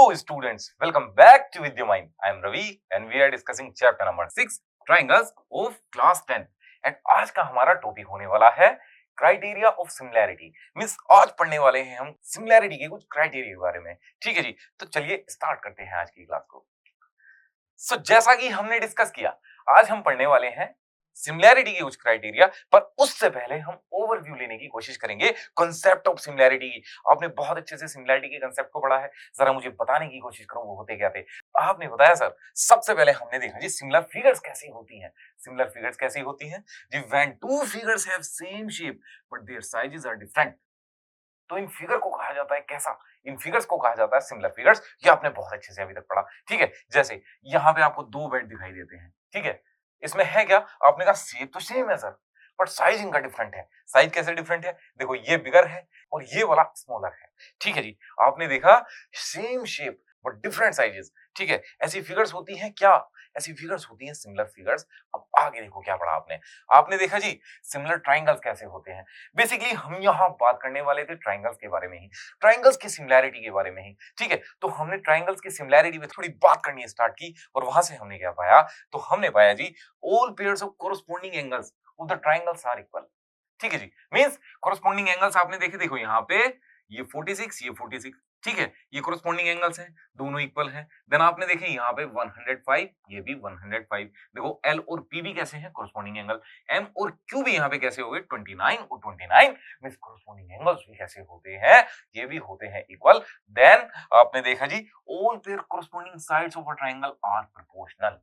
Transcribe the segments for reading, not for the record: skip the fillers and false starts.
Hello students, welcome back to With Your Mind. I am Ravi and we are discussing chapter number 6 Triangles of class 10 and आज का हमारा topic होने वाला है criteria of similarity. Means आज पढ़ने वाले हैं हम सिमिलैरिटी के कुछ क्राइटेरिया के बारे में। ठीक है जी, तो चलिए स्टार्ट करते हैं आज की क्लास को। जैसा कि हमने डिस्कस किया, आज हम पढ़ने वाले हैं सिमिलैरिटी के कुछ क्राइटेरिया, पर उससे पहले हम ओवरव्यू लेने की कोशिश करेंगे कॉन्सेप्ट ऑफ सिमिलैरिटी की। आपने बहुत अच्छे से सिमिलैरिटी के कॉन्सेप्ट को पढ़ा है, जरा मुझे बताने की कोशिश करो वो होते क्या थे। आपने बताया सर, सबसे पहले हमने देखा जी सिमिलर फिगर्स कैसी होती हैं। सिमिलर फिगर्स कैसी होती हैं जी? When two figures have same shape but their sizes are different. तो इन फिगर को कहा जाता है कैसा? इन फिगर्स को कहा जाता है सिमिलर फिगर्स। ये आपने बहुत अच्छे से अभी तक पढ़ा। ठीक है, जैसे यहाँ पे आपको दो बेड दिखाई देते हैं। ठीक है, इसमें है क्या? आपने कहा शेप तो सेम है सर, बट साइज इनका डिफरेंट है। साइज कैसे डिफरेंट है? देखो, ये बिगर है और ये वाला स्मॉलर है। ठीक है जी, आपने देखा same shape but different sizes. ठीक है, ऐसी फिगर्स होती हैं क्या? ऐसी फिगर्स होती हैं सिमिलर फिगर्स। अब आगे देखो क्या पढ़ा आपने। आपने देखा जी सिमिलर ट्राइंगल्स कैसे होते हैं। बेसिकली हम यहाँ बात करने वाले थे ट्राइंगल्स के बारे में ही, ट्राइंगल्स की सिमिलैरिटी के बारे में ही। ठीक है, तो हमने ट्राइंगल्स की सिमिलैरिटी पे थोड़ी बात करनी स्टार्ट की और वहां से हमने क्या पाया? तो हमने पाया जी all pairs of corresponding angles of the triangles are equal. ठीक है जी, मींस कोरोस्पोंडिंग एंगल्स आपने देखे, देखो यहाँ पे ये 46, ये 46। ठीक है, ये कोरोस्पोंडिंग एंगल्स हैं, दोनों इक्वल हैं। देन आपने देखे यहाँ पे 105, ये भी 105। देखो एल और पी भी कैसे हैं? Corresponding angle. एम और क्यू भी यहाँ पे कैसे हो गए? 29 और 29। मींस कोरोस्पोंडिंग एंगल्स भी कैसे होते हैं? ये भी होते हैं इक्वल। देन आपने देखा जी all pair corresponding sides of a triangle are proportional.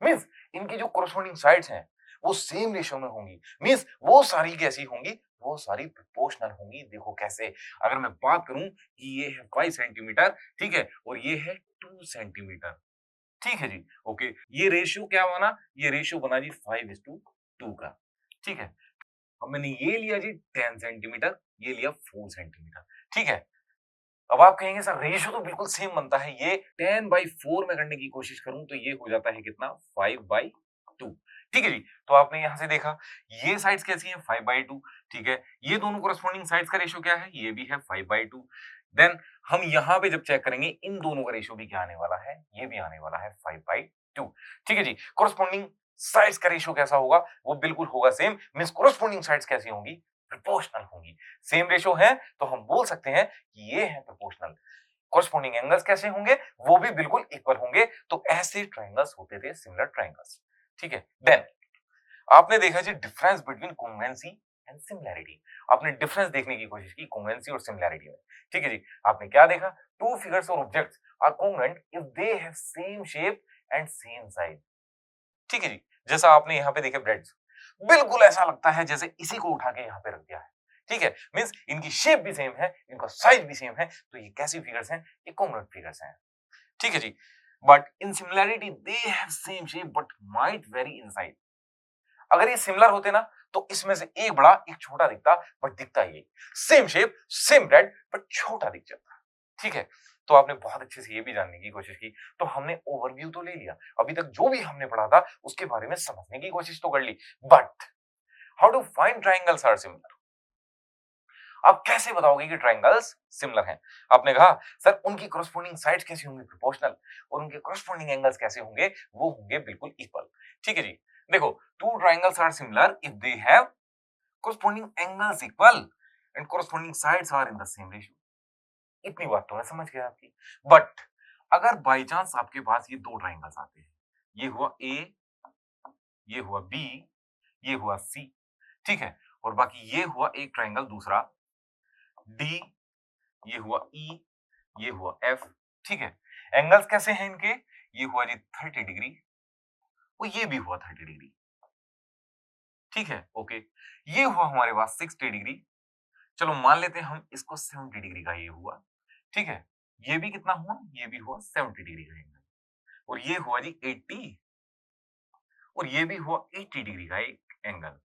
Means इनकी जो कोरोस्पोंडिंग साइड्स हैं वो सेम रेशियो में होंगी। मींस वो सारी कैसी होंगी? वो सारी प्रोपोर्शनल होंगी। देखो कैसे, अगर मैं बात करूं कि ये है 5 सेंटीमीटर, ठीक है, और ये है 2 सेंटीमीटर। ठीक है जी, ओके, ये रेशियो क्या बना? ये रेशियो बना जी 5:2 का। ठीक है, अब मैंने ये लिया जी 10 सेंटीमीटर, ये लिया 4 सेंटीमीटर। ठीक है, अब आप कहेंगे सर रेशियो तो बिल्कुल सेम बनता है, ये 10/4 में करने की कोशिश करूं तो ये हो जाता है कितना? 5/2। ठीक है जी, तो आपने यहां से देखा ये साइड्स कैसी हैं? 5/2। ठीक है, ये दोनों कोरस्पोंडिंग साइड्स का रेशियो क्या है? ये भी है 5/2। देन हम यहां पे जब चेक करेंगे इन दोनों का रेशियो भी क्या आने वाला है? ये भी आने वाला है 5/2। ठीक है जी, कोरस्पोंडिंग साइड्स का रेशियो कैसा होगा? वो बिल्कुल होगा सेम। मींस कोरस्पोंडिंग साइड्स कैसी होंगी? प्रोपोर्शनल होंगी। सेम रेशियो है तो हम बोल सकते हैं कि ये है प्रोपोर्शनल। कोरस्पोंडिंग एंगल्स कैसे होंगे? वो भी बिल्कुल इक्वल होंगे। तो ऐसे ट्रायंगल्स होते थे सिमिलर ट्रायंगल्स। ठीक है, देन आपने देखा जी difference between congruency and similarity. आपने डिफरेंस देखने की कोशिश की कॉन्ग्रुएंसी और सिमिलैरिटी में। ठीक है जी, आपने क्या देखा? टू फिगर्स और objects are congruent if they have same shape and same size. ठीक है जी, जैसा आपने यहाँ पे देखे ब्रेड्स, बिल्कुल ऐसा लगता है जैसे इसी को उठा के यहाँ पे रख दिया है। ठीक है, मींस इनकी शेप भी सेम है, इनका साइज भी सेम है, तो ये कैसी फिगर्स हैं? ये कॉन्ग्रुएंट फिगर्स हैं। ठीक है जी, but in similarity they have same shape but might vary in size. अगर ये सिमिलर होते ना तो इसमें से एक बड़ा एक छोटा दिखता, बट दिखता ये same shape same bread but छोटा दिख जाता। ठीक है, तो आपने बहुत अच्छे से ये भी जानने की कोशिश की। तो हमने ओवरव्यू तो ले लिया, अभी तक जो भी हमने पढ़ा था उसके बारे में समझने की कोशिश तो कर ली, but how to find triangles are similar? आप कैसे बताओगे कि ट्रायंगल्स सिमिलर हैं? आपने कहा सर उनकी कोरस्पोंडिंग साइड्स कैसी होंगी? प्रोपोर्शनल। और उनके कोरस्पोंडिंग एंगल्स कैसे होंगे? वो होंगे बिल्कुल इक्वल। ठीक है जी, देखो two triangles are similar if they have corresponding angles equal and corresponding sides are in the same ratio. इतनी बात तो मैं समझ गया आपकी। बट अगर बाय चांस आपके पास ये दो ट्रायंगल्स आते हैं, ये हुआ ए, ये हुआ बी, ये हुआ सी। ठीक है, और बाकी ये हुआ एक ट्रायंगल दूसरा डी, ये हुआ ई, ये हुआ एफ। ठीक है, एंगल्स कैसे हैं इनके? ये हुआ जी 30 डिग्री और ये भी हुआ 30 डिग्री। ठीक है, ओके, ये हुआ हमारे पास 60 डिग्री। चलो मान लेते हैं हम इसको 70 डिग्री का ये हुआ। ठीक है, ये भी कितना हुआ? ये भी हुआ 70 डिग्री का एंगल। और ये हुआ जी 80 और ये भी हुआ 80 डिग्री का एक एंगल।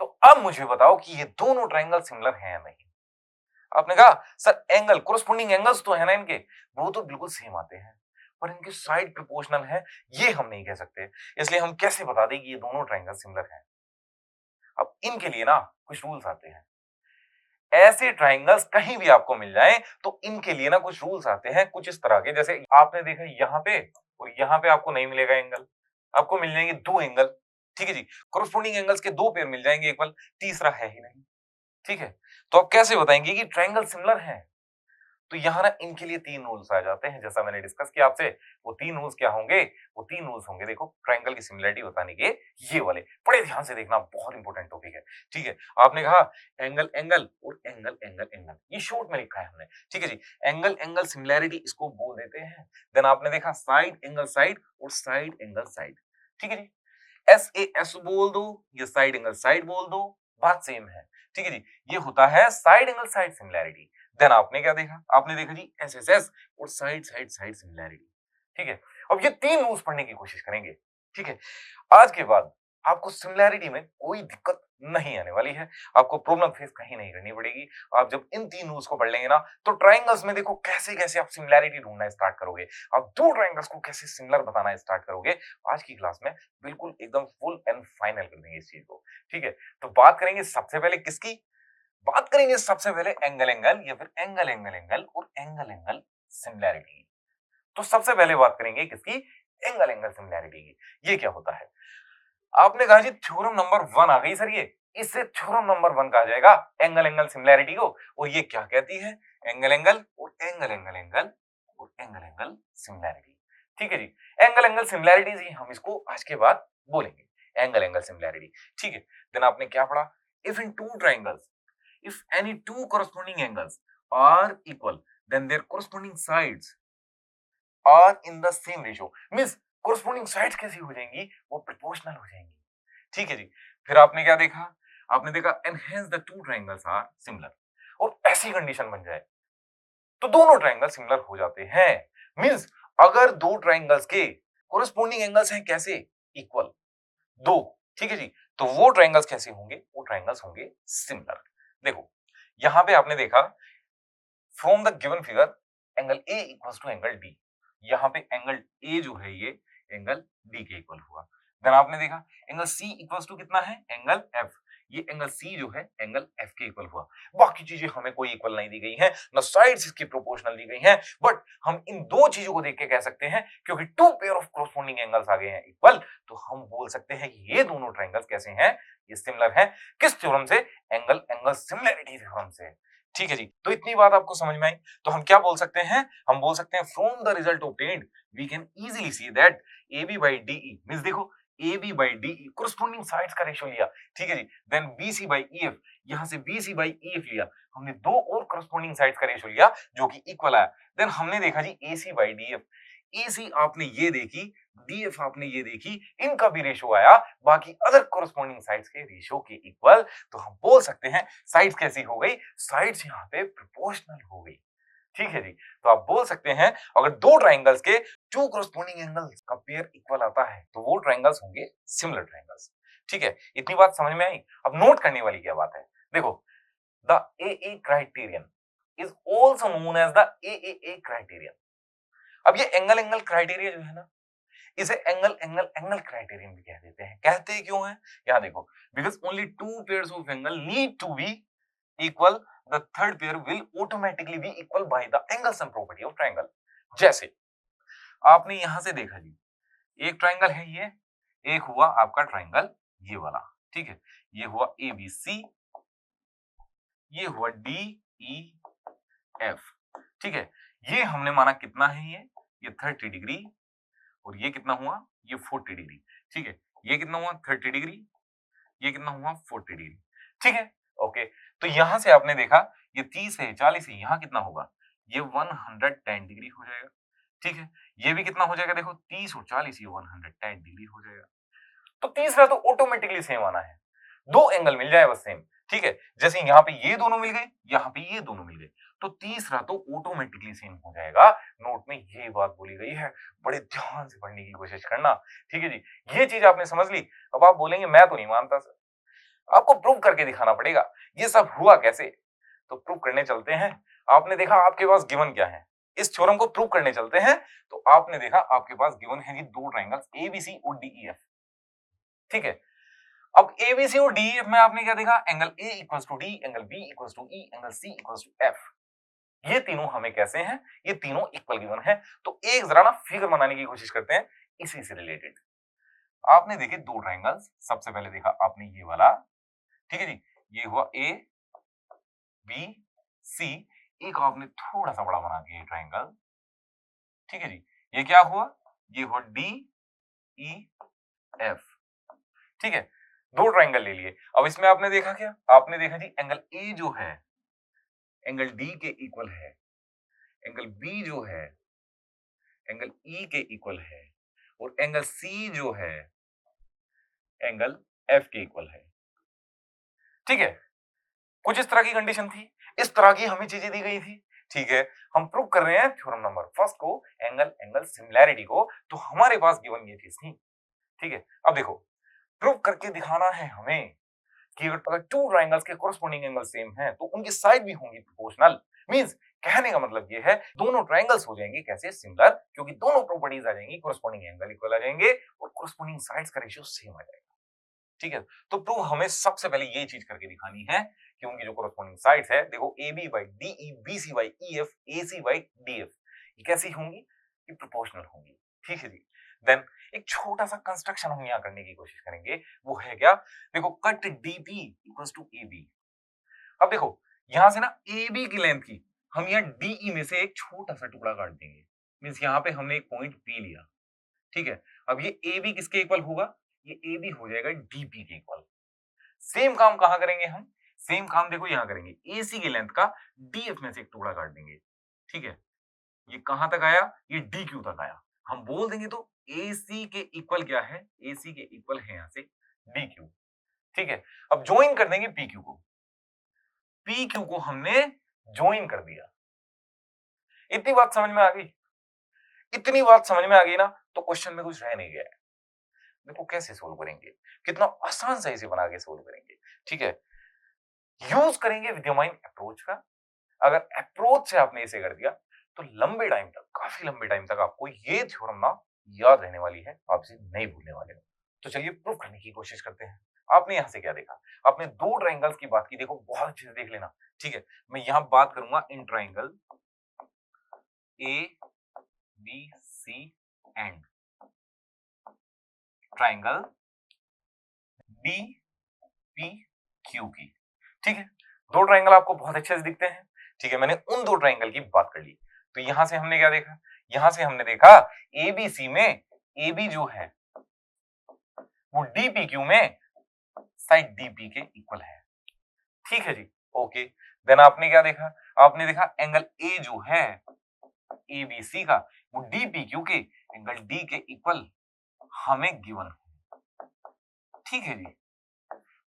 तो अब मुझे बताओ कि ये दोनों ट्रायंगल सिमिलर हैं या नहीं? आपने कहा सर एंगल कोरस्पोंडिंग एंगल्स तो है ना इनके, वो तो बिल्कुल सेम आते हैं, पर इनके साइड प्रोपोर्शनल है, ये हम नहीं कह सकते। इसलिए हम कैसे बता दें कि ये दोनों ट्रायंगल सिमिलर हैं? अब इनके लिए ना कुछ रूल्स आते हैं। ऐसे ट्राइंगल्स कहीं भी आपको मिल जाएं तो इनके लिए ना कुछ रूल्स आते हैं कुछ इस तरह के, जैसे आपने देखा यहाँ पे और यहाँ पे आपको नहीं मिलेगा एंगल, आपको मिल जाएंगे दो एंगल। ठीक है जी, कोरस्पोंडिंग एंगल्स के दो पेयर मिल जाएंगे इक्वल, तीसरा है ही नहीं। ठीक है, तो आप कैसे बताएंगे कि ट्राइंगल सिमिलर है? तो यहाँ ना इनके लिए तीन रूल्स आ जाते हैं, जैसा मैंने डिस्कस किया आपसे। वो तीन रूल्स क्या होंगे? वो तीन रूल्स होंगे, देखो ट्राइंगल की सिमिलरिटी बताने के ये वाले, बड़े ध्यान से देखना, बहुत इंपॉर्टेंट टॉपिक है। ठीक है, आपने कहा एंगल एंगल और एंगल एंगल एंगल, ये शॉर्ट में लिखा है हमने। ठीक है जी, एंगल एंगल सिमिलरिटी इसको बोल देते हैं। देन आपने देखा साइड एंगल साइड और साइड एंगल साइड। ठीक है जी, SAS बोल दो या साइड एंगल साइड बोल दो, बात सेम है। ठीक है जी, ये होता है side angle side similarity. Then आपने क्या देखा? आपने देखा जी SSS और साइड साइड साइड सिमिलैरिटी। ठीक है, अब ये तीन रूल्स पढ़ने की कोशिश करेंगे। ठीक है, आज के बाद आपको सिमिलैरिटी में कोई दिक्कत नहीं आने वाली है, आपको प्रॉब्लम फेस कहीं नहीं करनी पड़ेगी। आप जब इन तीन रूल्स को पढ़ लेंगे ना, तो ट्राइंगल्स में देखो कैसे कैसे आप सिमिलैरिटी ढूंढना स्टार्ट करोगे, आप दो ट्राइंगल्स को कैसे सिमिलर बताना स्टार्ट करोगे। आज की क्लास में बिल्कुल एकदम फुल एंड फाइनल कर देंगे इस चीज को। ठीक है, तो बात करेंगे सबसे पहले किसकी? बात करेंगे सबसे पहले एंगल एंगल या फिर एंगल एंगल एंगल और एंगल एंगल सिमिलैरिटी की। तो सबसे पहले बात करेंगे किसकी? एंगल एंगल सिमिलैरिटी की। ये क्या होता है? आपने कहा जी थ्योरम नंबर 1 आ गई सर, ये इससे थ्योरम नंबर 1 कहा जाएगा एंगल एंगल सिमिलैरिटी को। और ये क्या कहती है? एंगल एंगल और एंगल एंगल एंगल और एंगल एंगल सिमिलैरिटी। ठीक है जी, एंगल एंगल सिमिलैरिटीज ही हम इसको आज के बाद बोलेंगे, एंगल एंगल सिमिलैरिटी। ठीक है, देन आपने क्या पढ़ा? If in two triangles, if any two corresponding angles are equal, then their corresponding sides are in the same ratio, means corresponding sides कैसी हो जाएंगी? वो प्रोपोर्शनल हो जाएंगी। ठीक है जी, फिर आपने क्या देखा? आपने देखा and hence the two triangles are similar, और ऐसी कंडीशन बन जाए तो दोनों ट्राइंगल सिमिलर हो जाते हैं। मींस अगर दो ट्राइंगल्स के कोरस्पोंडिंग एंगल्स हैं कैसे? इक्वल, दो। ठीक है जी, तो वो ट्राइंगल्स कैसे होंगे? वो ट्राइंगल्स होंगे सिमिलर। देखो यहां पे आपने देखा from the given figure angle A equals to angle D, यहां पे एंगल ए जो है ये एंगल डी के इक्वल हुआ। देन आपने देखा एंगल सी इक्वल्स टू कितना है? एंगल एफ, ये एंगल सी जो है एंगल एफ के इक्वल हुआ। बाकी चीजें हमें कोई इक्वल नहीं दी गई हैं, ना साइड्स इसकी प्रोपोर्शनल दी गई हैं, बट हम इन दो चीजों को देख के कह सकते हैं क्योंकि two pair of corresponding angles आ गए हैं इक्वल, तो हम बोल सकते हैं कि ये दोनों ट्राइंगल्स कैसे हैं? ये सिमिलर हैं। किस थ्योरम से? एंगल एंगल सिमिलरिटी थ्योरम से। ठीक है जी, तो इतनी बात आपको समझ में आई। तो हम क्या बोल सकते हैं? हम बोल सकते हैं from the result obtained we can easily see that AB by DE means देखो AB by DE corresponding sides का रेशियो लिया। ठीक है जी, देन BC by EF, यहां से BC by EF लिया, हमने दो और कोरस्पोंडिंग साइड्स का रेशियो लिया जो कि इक्वल आया। देन हमने देखा जी AC by DF, AC आपने ये देखी, DF आपने ये देखी, इनका भी रेशियो आया बाकी अदर कोरस्पोंडिंग साइड्स के रेशियो के इक्वल। तो हम बोल सकते हैं साइड्स कैसी हो गई? साइड्स यहाँ पे प्रोपोर्शनल हो गई। ठीक है जी, तो आप बोल सकते हैं अगर दो ट्राइंगल्स के टू कोरस्पोंडिंग एंगल्स का पेयर इक्वल आता है तो वो ट्राइंगल्स होंगे सिमिलर ट्राइंगल्स। ठीक है, इतनी बात समझ में आई। अब नोट करने वाली क्या बात है? देखो the AA criterion is also known as the AAA criterion. अब ये एंगल एंगल क्राइटेरिया जो है ना, इसे एंगल एंगल एंगल क्राइटेरियन भी कह देते हैं। कहते हैं क्यों है? यहां देखो, because only two pairs of angle need to be equal, the third pair will automatically be equal by the angle sum property of triangle. जैसे आपने यहां से देखा जी, एक ट्रायंगल है ये, एक हुआ आपका ट्रायंगल ये वाला। ठीक है, ये हुआ ABC, ये हुआ DEF। ठीक है, ये हमने माना कितना है? ये 30 डिग्री, और ये कितना हुआ? ये 40 डिग्री। ठीक है, ये कितना हुआ? 30 डिग्री, ये कितना हुआ? 40 डिग्री। ठीक है, ओके। तो यहां से आपने देखा ये 30 है, 40 है, यहां कितना होगा? ये 110 डिग्री हो जाएगा। ठीक है, ये भी कितना हो जाएगा? देखो 30 और 40, ये 110 डिग्री हो जाएगा। तो तीसरा तो ऑटोमेटिकली सेम आना है, दो एंगल मिल जाए बस सेम। ठीक है, जैसे यहाँ पे ये दोनों मिल गए, यहाँ पे ये दोनों मिल गए, तो तीसरा तो ऑटोमेटिकली सेम हो जाएगा। नोट में ये बात बोली गई है, बड़े ध्यान से पढ़ने की कोशिश करना। ठीक है जी, ये चीज आपने समझ ली। अब आप बोलेंगे मैं तो नहीं मानता सर, आपको प्रूव करके दिखाना पड़ेगा ये सब हुआ कैसे। तो प्रूव करने चलते हैं। आपने देखा आपके पास गिवन क्या है, इस थ्योरम को प्रूव करने चलते हैं। तो आपने देखा आपके पास गिवन है जी दो ट्राइंगल्स ABC और DEF। ठीक है, अब एबीसी और डीएफ में आपने क्या देखा, angle A equals to D, angle B equals to E, angle C equals to F. ये तीनों हमें कैसे हैं, ये तीनों इक्वल गिवन है। तो एक जरा ना फिगर बनाने की कोशिश करते हैं इसी से रिलेटेड। आपने देखे दो ट्रायंगल्स, सबसे पहले देखा आपने ये वाला, ठीक है जी, ये हुआ ए बी सी, एक आपने थोड़ा सा बड़ा बना दिया ये ट्रायंगल, ठीक है जी, ये क्या हुआ, ये हुआ डी ई एफ, ठीक है, दो ट्रायंगल ले लिए। अब इसमें आपने देखा क्या, आपने देखा जी एंगल ए जो है एंगल डी के इक्वल है, एंगल बी जो है एंगल ई के इक्वल है, और एंगल सी जो है एंगल एफ के इक्वल है, ठीक है। कुछ इस तरह की कंडीशन थी, इस तरह की हमें चीजें दी गई थी, ठीक है। हम प्रूव कर रहे हैं थ्योरम नंबर फर्स्ट को, एंगल एंगल सिमिलैरिटी को, तो हमारे पास गिवन ये चीज थी, ठीक है। अब देखो प्रूव करके दिखाना है हमें कि अगर टू ट्रायंगल्स के कोरस्पोंडिंग एंगल सेम हैं तो उनकी साइड भी होंगी प्रोपोर्शनल। मींस कहने का मतलब ये है दोनों ट्रायंगल्स हो जाएंगे कैसे सिमिलर, क्योंकि दोनों प्रॉपर्टीज आ जाएंगी, कोरस्पोंडिंग एंगल इक्वल आ जाएंगे और कोरस्पोंडिंग साइड्स का रेशियो सेम आ जाएगा, ठीक है। तो प्रूव हमें सबसे पहले ये चीज करके दिखानी है कि उनकी जो कोरस्पोंडिंग साइड्स है, देखो A B by D E, B C by E F, A C by D F, ये कैसी होंगी, ये प्रोपोर्शनल होंगी, ठीक है जी। देन एक छोटा सा कंस्ट्रक्शन हम यहाँ करने की कोशिश करेंगे, वो है क्या, देखो cut DP equals to A B. अब देखो यहां से ना ए बी की लेंथ की हम यहाँ डीई में से एक छोटा सा टुकड़ा काट देंगे, मींस यहाँ पे हमने एक पॉइंट पी लिया, ठीक है। अब ये ए बी किसके इक्वल होगा, ये ए बी हो जाएगा डीपी के इक्वल। सेम काम कहां करेंगे हम, सेम काम देखो यहां करेंगे, एसी की लेंथ का डीएफ में से एक टुकड़ा काट देंगे, ठीक है। ये कहां तक आया, ये डी क्यू तक आया, हम बोल देंगे तो एसी के इक्वल क्या है, एसी के इक्वल है यहां से डी क्यू, ठीक है। अब ज्वाइन कर देंगे पी क्यू को, पी क्यू को हमने ज्वाइन कर दिया। इतनी बात समझ में आ गई, इतनी बात समझ में आ गई ना, तो क्वेश्चन में कुछ रह नहीं गया है। देखो कैसे सोल्व करेंगे, कितना आसान से इसे बना के सोल्व करेंगे, ठीक है। यूज करेंगे विद्यमान अप्रोच का। अगर अप्रोच से आपने इसे कर दिया तो लंबे टाइम तक, काफी लंबे टाइम तक आपको ये थ्योरम ना याद रहने वाली है, आप इसे नहीं भूलने वाले हो। तो चलिए प्रूव करने की कोशिश करते हैं। आपने यहां से क्या देखा, आपने दो ट्रायंगल्स की बात की, देखो बहुत अच्छे से देख लेना, ठीक है। मैं यहां बात करूंगा in triangle A B C and triangle D P Q की, ठीक है। दो ट्रायंगल आपको बहुत अच्छे से दिखते हैं, ठीक है। मैंने उन दो ट्रायंगल की बात कर ली। तो यहां से हमने क्या देखा, यहां से हमने देखा एबीसी में ए बी जो है वो डीपीक्यू में साइड डीपी के इक्वल है, ठीक है जी, ओके। देन आपने क्या देखा, आपने देखा एंगल ए जो है एबीसी का वो डीपीक्यू के एंगल डी के इक्वल हमें गिवन है, ठीक है जी,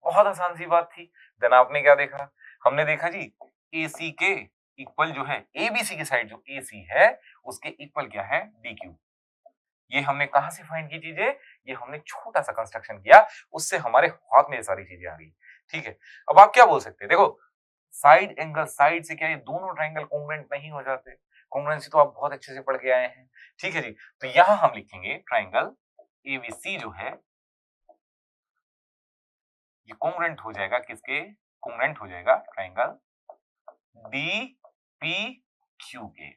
बहुत आसान सी बात थी। देन आपने क्या देखा, हमने देखा जी AC के इक्वल जो है ABC की साइड जो AC है उसके इक्वल क्या है DQ। ये हमने कहां से फाइंड की चीजें, ये हमने छोटा सा कंस्ट्रक्शन किया, उससे हमारे हाथ में ये सारी चीजें आ गई, ठीक है। अब आप क्या बोल सकते हैं, देखो साइड एंगल साइड से क्या ये दोनों ट्रायंगल कॉन्ग्रुएंट नहीं हो जाते, कॉन्ग्रुएंसी तो आप बहुत अच्छे से पढ़ के आए हैं, ठीक है जी। तो यहां हम लिखेंगे ट्रायंगल ABC जो है ये कॉन्ग्रुएंट हो जाएगा किसके, कॉन्ग्रुएंट हो जाएगा ट्रायंगल DPQ के,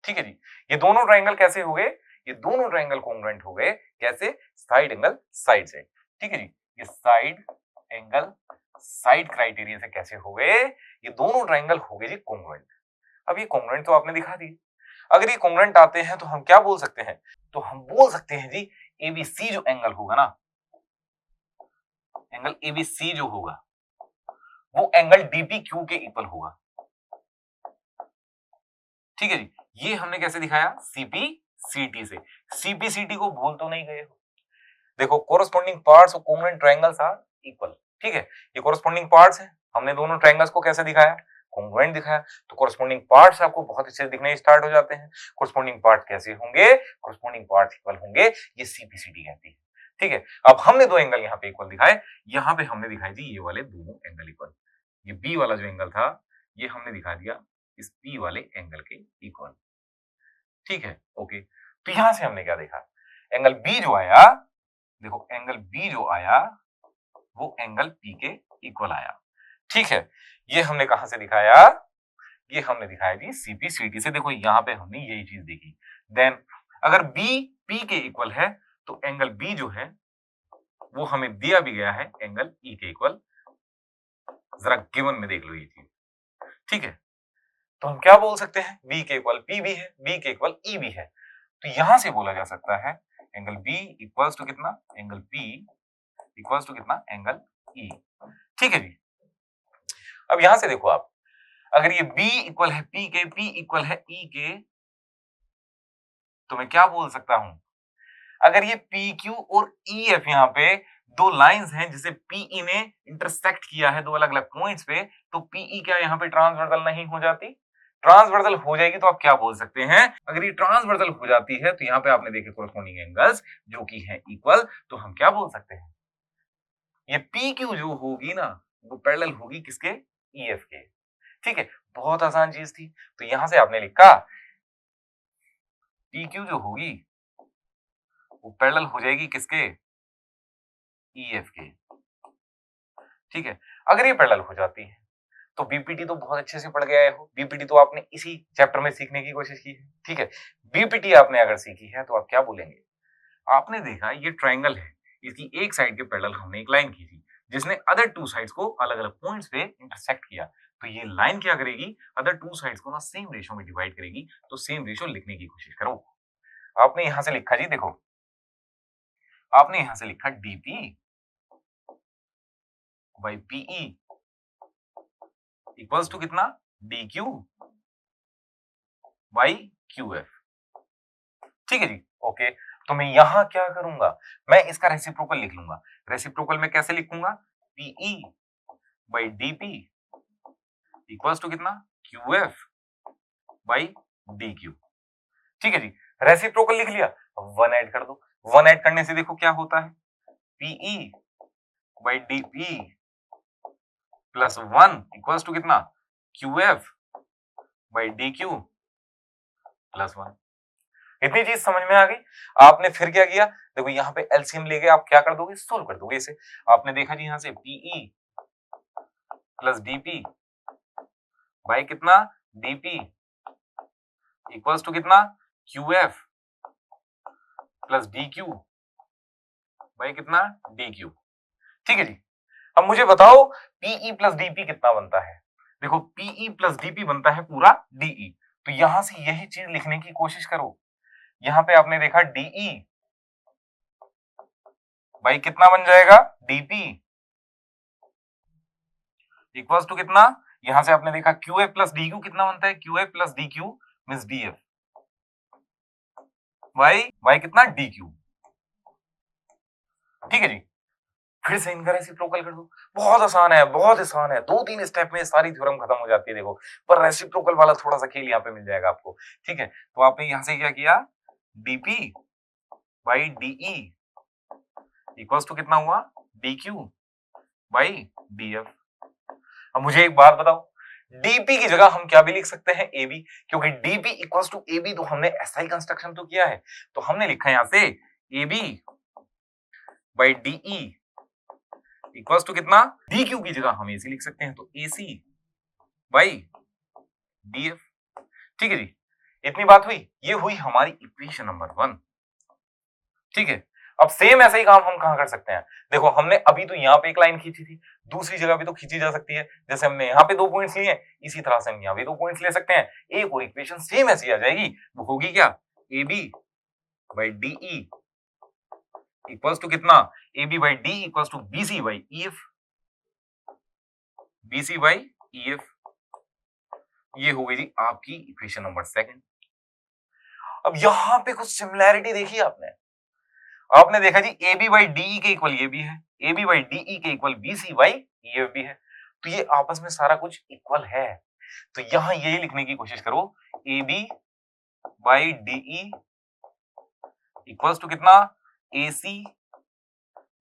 ठीक है जी। ये दोनों ट्रायंगल कैसे हो गए, ये दोनों ट्रायंगल कॉन्ग्रुएंट हो गए कैसे, साइड एंगल साइड से, ठीक है जी। ये साइड एंगल साइड क्राइटेरिया से कैसे हो गए, ये दोनों ट्रायंगल हो गए जी कॉन्ग्रुएंट। अब ये कॉन्ग्रुएंट तो आपने दिखा दी, अगर ये कॉन्ग्रुएंट आते हैं तो हम क्या बोल सकते हैं, तो हम बोल सकते हैं जी एबीसी जो एंगल होगा ना, एंगल एबीसी जो होगा वो एंगल डीपीक्यू के इक्वल होगा, ठीक है जी। ये हमने कैसे दिखाया, सीपीसीटी से, सीपीसीटी को भूल तो नहीं गए हो। देखो corresponding parts of congruent triangles are equal, ठीक है। ये कोरस्पोंडिंग पार्ट्स हैं, हमने दोनों ट्रायंगल्स को कैसे दिखाया, कॉन्ग्रुएंट दिखाया। तो कोरस्पोंडिंग पार्ट्स आपको बहुत अच्छे से दिखने स्टार्ट हो जाते हैं। कोरस्पोंडिंग पार्ट कैसे होंगे, कोरस्पोंडिंग पार्ट्स इक्वल होंगे, ये सीपीसीटी कहती है, ठीक है। अब हमने दो एंगल यहाँ पे इक्वल दिखाए, यहाँ पे हमने दिखाई जी ये वाले दोनों एंगल इक्वल, ये बी वाला जो एंगल था ये हमने दिखा दिया इस पी वाले एंगल के इक्वल, ठीक है, ओके। तो यहां से हमने क्या देखा, एंगल बी जो आया, देखो एंगल बी जो आया वो एंगल पी के इक्वल आया। ठीक है, ये हमने कहां से दिखाया? ये हमने दिखाया जी सीपी सीटी से। देखो यहां पे हमने यही चीज देखी। देन अगर बी पी के इक्वल है तो एंगल बी जो है वो हमें दिया भी गया है एंगल ई के इक्वल। जरा गिवन में देख लो ये चीज। ठीक है, तो हम क्या बोल सकते हैं? बी के इक्वल पी भी है, बी के इक्वल ई भी है, तो यहां से बोला जा सकता है एंगल बी इक्वल्स टू कितना? एंगल पी इक्वल्स टू कितना? Angle E. ठीक है जी। अब यहां से देखो आप, अगर ये b इक्वल है p के, p इक्वल है e के, तो मैं क्या बोल सकता हूं? अगर ये PQ और EF यहाँ पे दो लाइंस हैं जिसे PE ने इंटरसेक्ट किया है दो अलग अलग पॉइंट्स पे, तो PE क्या यहाँ पे ट्रांसवर्सल नहीं हो जाती? ट्रांसवर्सल हो जाएगी तो आप क्या बोल सकते हैं? अगर ये ट्रांसवर्सल हो जाती है तो यहाँ पे आपने देखे कोरस्पॉन्डिंग एंगल्स जो कि हैं इक्वल, तो हम क्या बोल सकते हैं? ये PQ जो होगी ना वो पैरेलल होगी किसके? EF के। ठीक है, बहुत आसान चीज थी। तो यहां से आपने लिखा PQ जो होगी वो पैरेलल हो जाएगी किसके? EF के। ठीक है, अगर ये पैरेलल हो जाती है तो बीपीटी तो बहुत अच्छे से पढ़ के आए हो। बीपीटी तो आपने इसी चैप्टर में सीखने की कोशिश की है। ठीक है, बीपीटी आपने अगर सीखी है तो आप क्या बोलेंगे? आपने देखा ये ट्रायंगल है, इसकी एक साइड के पैरेलल हमने एक लाइन की थी जिसने अदर टू साइड्स को अलग अलग पॉइंट्स पे इंटरसेक्ट किया। तो ये लाइन क्या करेगी? अदर टू साइड्स को ना सेम रेशियो में डिवाइड करेगी। तो सेम रेशियो लिखने की कोशिश करो। आपने यहां से लिखा जी, देखो आपने यहां से लिखा DP by PE equals to कितना? D Q by Q F. ठीक है जी, ओके। तो मैं यहां क्या करूंगा? मैं इसका रेसिप्रोकल लिख लूंगा। रेसिप्रोकल में कैसे लिखूंगा? PE by DP equals to कितना? Q F by D Q. ठीक है जी, रेसिप्रोकल लिख लिया, वन ऐड कर दो। वन ऐड करने से देखो क्या होता है? PE by DP plus one equals to कितना? Q F by D Q plus one. इतनी चीज समझ में आ गई? आपने फिर क्या किया? देखो यहाँ पे एलसीएम लेके आप क्या कर दोगे? सोल्व कर दोगे इसे। आपने देखा जी यहाँ से पीई प्लस डीपी बाई कितना? डीपी इक्वल्स टू कितना? Q F plus D Q by कितना? D Q. ठीक है जी, अब मुझे बताओ पीई प्लस डीपी कितना बनता है? देखो पीई प्लस डीपी बनता है पूरा डीई। तो यहां से यही चीज लिखने की कोशिश करो। यहां पे आपने देखा डीई भाई कितना बन जाएगा? डीपी इक्वल्स टू कितना? यहां से आपने देखा Q F plus D Q कितना बनता है? Q F plus D Q means D F Y कितना? D Q. ठीक है जी, फिर से इनका रेसिप्रोकल कर दो। बहुत आसान है, बहुत आसान है। दो तीन स्टेप में सारी थ्योरम खत्म हो जाती है। देखो पर रेसिप्रोकल वाला थोड़ा सा खेल यहाँ पे मिल जाएगा आपको। ठीक है, तो आपने यहां से क्या किया? DP by DE equals to कितना हुआ? D Q by D F. अब मुझे एक बात बताओ, डीपी की जगह हम क्या भी लिख सकते हैं? एबी, क्योंकि डीपी इक्वल्स टू एबी तो हमने ऐसा ही कंस्ट्रक्शन तो किया है। तो हमने लिखा है यहां से AB by DE equals to कितना? डी क्यू की जगह हम एसी लिख सकते हैं, तो एसी बाई डी एफ। ठीक है जी, इतनी बात हुई। ये हुई हमारी इक्वेशन नंबर 1। ठीक है, अब सेम ऐसा ही काम हम कहां कर सकते हैं? देखो हमने अभी तो यहाँ पे एक लाइन खींची थी, दूसरी जगह भी तो खींची जा सकती है। जैसे हमने यहाँ पे 2 पॉइंट्स लिए हैं, इसी तरह से हम यहाँ भी 2 पॉइंट्स ले सकते हैं। एक और इक्वेशन सेम ऐसी आ जाएगी, वो होगी क्या? A B by D E equals to कितना? A B by D equals to B C by E F. B C by E F, ये हो गई जी आपकी इक्वेशन नंबर 2। अब यहां पे कुछ सिमिलैरिटी देखी आपने। आपने देखा जी ए बी बाई डी के इक्वल ये भी है, ए बी बाई डी के equal B C by E F भी है। तो ये आपस में सारा कुछ इक्वल है। तो यहां यही लिखने की कोशिश करो, A B by D equals to कितना? A C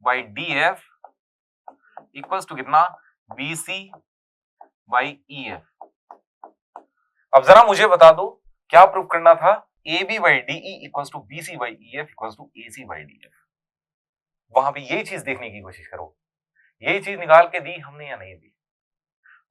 by D F equals to कितना? B C by E F. अब जरा मुझे बता दो क्या प्रूव करना था? A B by D equals to B C by E F equals to A C by D F. वहां पे यही चीज देखने की कोशिश करो ये चीज निकाल के दी हमने या नहीं दी?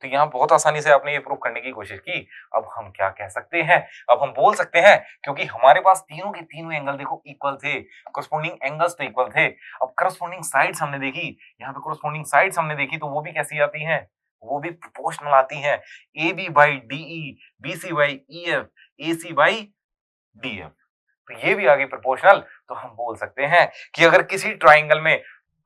तो यहाँ बहुत आसानी से आपने ये प्रूव करने की कोशिश की। अब हम क्या कह सकते हैं? अब हम बोल सकते हैं क्योंकि हमारे पास तीनों के तीनों एंगल देखो इक्वल थे, करस्पॉन्डिंग एंगल्स तो इक्वल थे। अब करस्पॉन्डिंग साइड्स हमने देखी, यहाँ पे करस्पॉन्डिंग साइड्स हमने देखी तो वो भी कैसी आती हैं? वो भी प्रोपोर्शनल आती हैं। AB by DE, BC by EF, AC by DF। तो ये भी आ गई प्रोपोर्शनल। तो हम बोल सकते हैं कि अगर किसी ट्राइंगल में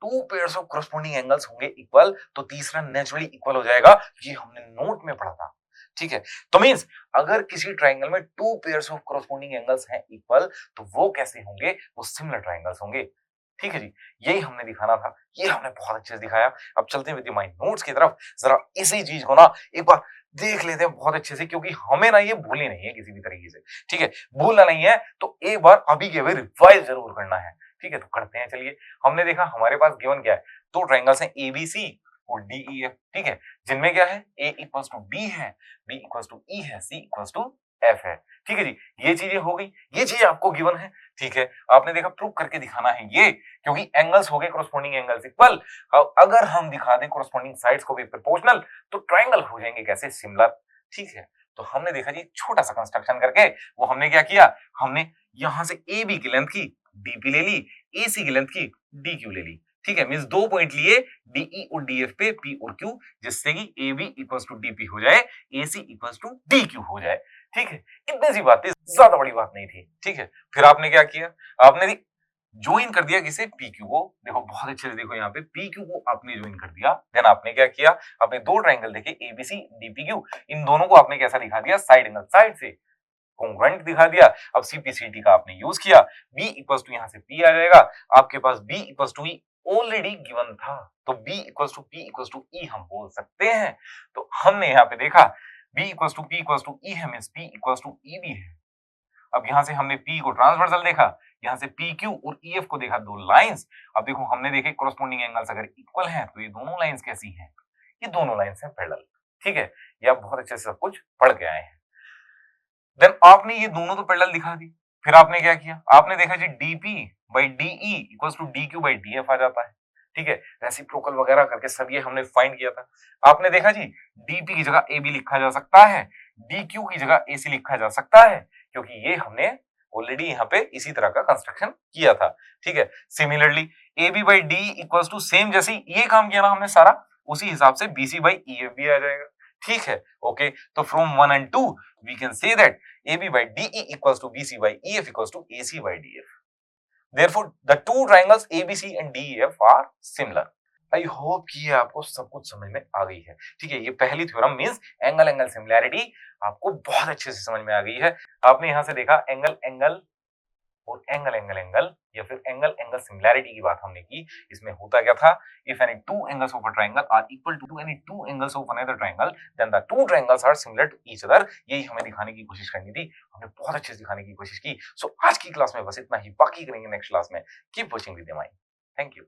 to pairs of corresponding angles होंगे इक्वल तो तीसरा नेचुरली इक्वल हो जाएगा। ये हमने नोट में पढ़ा था। ठीक है, तो मींस अगर किसी ट्राइंगल में to pairs of corresponding angles हैं इक्वल तो वो कैसे होंगे? वो सिमिलर ट्राइंगल्स होंगे। ठीक है जी, यही हमने दिखाना था। ये हमने बहुत अच्छे से दिखाया। अब चलते हैं विद माय नोट्स की तरफ। जरा इसी चीज को ना एक बार देख लेते हैं बहुत अच्छे से, क्योंकि हमें ना ये भूलनी नहीं है किसी भी तरीके से। ठीक है, भूलना नहीं है तो एक बार अभी के अभी रिवाइज जरूर करना है। ठीक है, तो करते हैं। चलिए, हमने देखा हमारे पास गिवन क्या है? दो ट्राइंगल्स हैं ABC और DEF। ठीक है, जिनमें क्या है? A इक्वल्स टू B है, B इक्वल्स टू E है, C इक्वल्स टू F है। ठीक है जी, ये चीजें हो गई, ये चीज आपको गिवन है। ठीक है, आपने देखा प्रूव करके दिखाना है ये, क्योंकि एंगल्स हो गए करस्पॉन्डिंग एंगल्स इक्वल। अब अगर हम दिखा दें करस्पॉन्डिंग साइड्स को भी प्रोपोर्शनल तो ट्राइंगल हो जाएंगे कैसे? सिमिलर। ठीक है, तो हमने देखा जी छोटा सा कंस्ट्रक्शन करके, वो हमने क्या किया? हमने यहां से AB की लेंथ की DP ले ली, AC की लेंथ की DQ ले ली। ठीक है, मींस दो पॉइंट लिए DE और DF पे P और Q, जिससे कि AB इक्वल्स टू DP हो जाए, AC इक्वल्स टू DQ हो जाए। ठीक है, इतनी सी बात थी, ज्यादा बड़ी बात नहीं थी। ठीक है, फिर आपने क्या किया? आपने ज्वाइन कर दिया किसे? PQ को। देखो बहुत अच्छे से देखो, यहाँ पे PQ को आपने ज्वाइन कर दिया। देन आपने क्या किया? आपने दो ट्राइंगल देखे ABC DPQ, इन दोनों को आपने कैसा दिखा दिया? साइड एंगल, साइड से कॉन्ग्रुएंट दिखा दिया। अब CPCT का आपने यूज किया, B इक्वल्स टू यहाँ से P आ जाएगा, आपके पास B equals to E already given था, तो B equals to P equals to E हम बोल सकते हैं। तो हमने यहाँ पे देखा B equals to P equals to E है, means P equals to E भी है। अब यहाँ से हमने P को ट्रांसवर्सल देखा, यहाँ से PQ और EF को देखा, दो लाइंस। अब देखो हमने देखे करस्पॉन्डिंग एंगल्स अगर इक्वल हैं तो ये दोनों लाइंस कैसी हैं? ये दोनों लाइंस हैं पैरेलल। ठीक है, ये आप बहुत अच्छे से सब कुछ पढ़ के आए हैं। देन आपने ये दोनों तो पैरेलल दिखा दी। फिर आपने क्या किया? आपने देखा जी DP by DE equals to DQ by DF आ जाता है। ठीक है, रेसिप्रोकल वगैरह करके सब ये हमने फाइंड किया था। आपने देखा जी DP की जगह AB लिखा जा सकता है, DQ की जगह AC लिखा जा सकता है, क्योंकि ये हमने ऑलरेडी यहाँ पे इसी तरह का कंस्ट्रक्शन किया था। ठीक है, similarly AB by DE equals to same, जैसे ये काम किया ना हमने सारा, उसी हिसाब से BC बाई EF भी आ जाएगा। ठीक है, ओके, तो from 1 and 2 we can say that AB by DE equals to BC by EF equals to AC by DF. Therefore, the two triangles ABC and DEF are similar. I hope कि ये आपको सब कुछ समझ में आ गई है। ठीक है, ये पहली theorem means angle angle similarity आपको बहुत अच्छे से समझ में आ गई है। आपने यहां से देखा एंगल एंगल और एंगल एंगल एंगल, या फिर एंगल एंगल सिमिलैरिटी की बात हमने की। इसमें होता क्या था? If any two angles of a triangle are equal to any two angles of another triangle then the two triangles are similar to each other. यही हमें दिखाने की कोशिश करनी थी, हमने बहुत अच्छे से दिखाने की कोशिश की। सो आज की क्लास में बस इतना ही, बाकी करेंगे नेक्स्ट क्लास में। Keep watching with mind. Thank you.